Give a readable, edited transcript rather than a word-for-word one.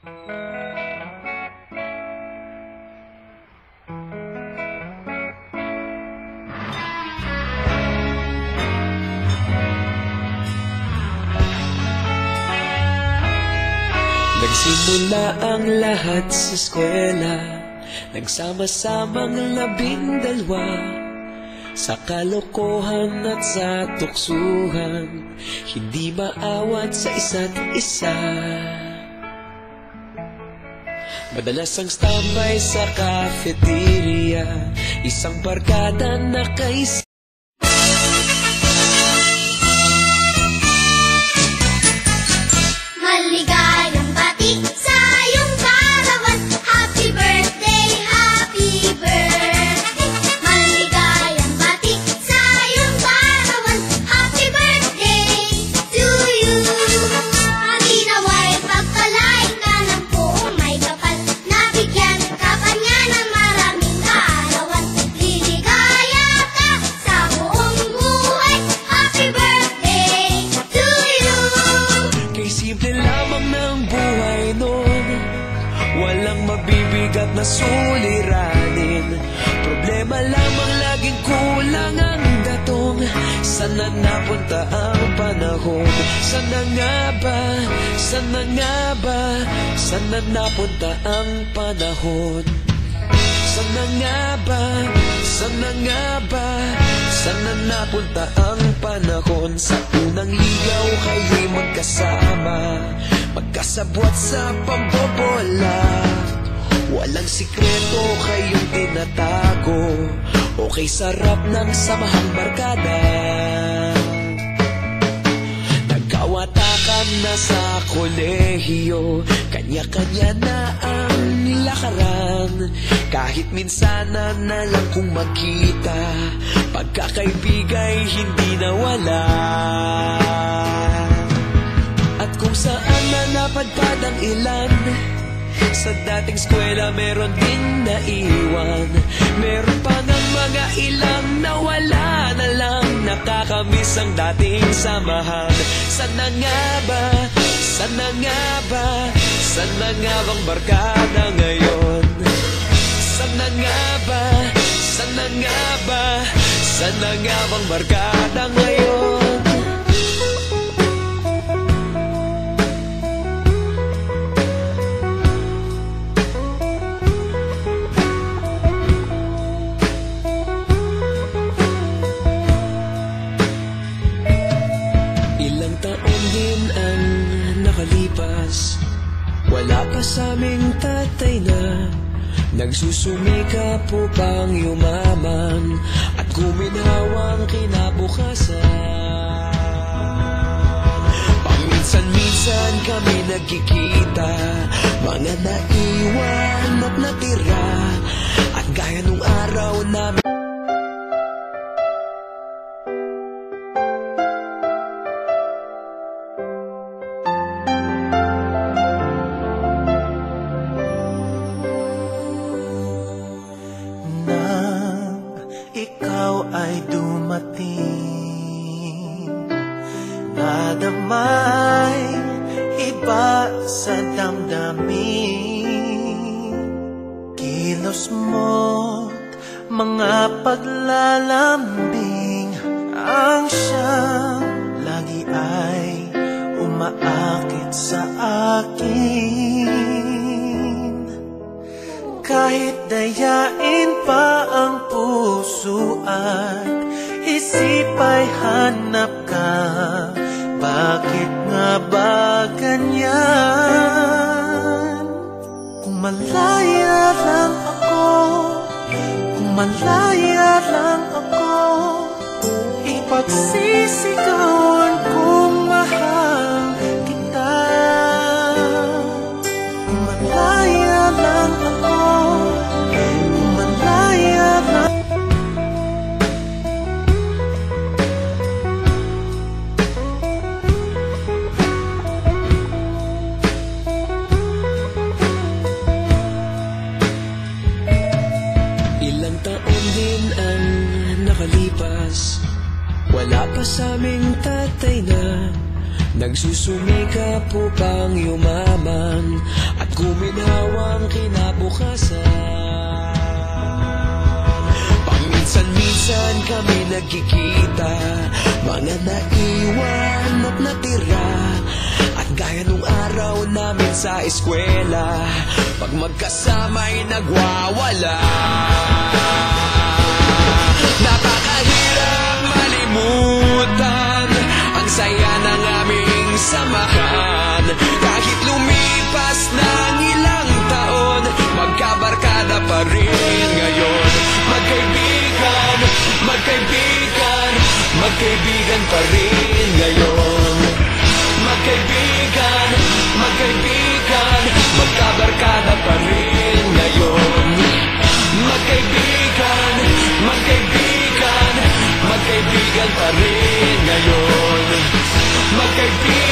Nagsimula ang lahat sa eskwela, nagsama-samang 12 sa kalokohan at sa tuksuhan, hindi maawat sa isa't isa. Madalas ang standby sa cafeteria, isang barkada na kaisa. Walang mabibigat na suliranin, problema lamang laging kulang ang datong. Sana napunta ang panahon? Sana nga ba? Sana nga ba? Sana napunta ang panahon? Sana nga ba? Sana nga ba? Sana napunta ang panahon? Sa unang ligaw kayo'y magkasama, magkasabwat sa pambobola. Walang sikreto kayong tinatago, okay sarap ng samahang barkada. Nagkawatakan na sa kolehiyo, kanya-kanya na ang nilakaran. Kahit minsanan na lang kung magkita, pagkakaibigay hindi nawala. At kung saan na napadpad ang ilan, sa dating eskwela meron din naiwan. Meron pa ng mga ilang nawala na lang, nakakamiss ang dating samahan. Sana nga ba? Sana nga ba? Sana nga bang barkada ngayon? Sana nga ba? Sana nga ba? Sana nga bang barkada ngayon? Ilang taon din ang nakalipas, wala pa sa aming tatay na nagsusumikap upang yumaman at guminhawang kinabukasan. Paminsan-minsan kami nagkikita, mga naiwan at natira, at gaya nung araw namin ay dumating, nadamay iba sa damdamin. Kilos mo't mga paglalambing ang siyang lagi ay umaakit sa akin. Kahit dayain pa ang puso at isip ay hanap ka, bakit nga ba ganyan? Kung malaya lang ako, kung malaya lang ako, ipagsisigawan kung mahal kita. Kung malaya lang ako, kung malaya lang. Ilang taon din ang nakalipas, wala pa sa aming tatay na nagsusumikap upang yumaman at minsan kami nagkikita, mga naiwan at natira. At gaya nung araw namin sa eskwela, pag magkasama'y nagwawala. Napakahirap malimutan ang saya ng aming samahan. Kahit lumipas ng ilang taon, magkabarkada pa rin ngayon. Magkaibigan, magkaibigan, magkaibigan pa rin ngayon. Magkaibigan, magkaibigan, magkabarkada pa rin ngayon. Magkaibigan, magkaibigan, magkaibigan pa rin ngayon. Magkaibigan.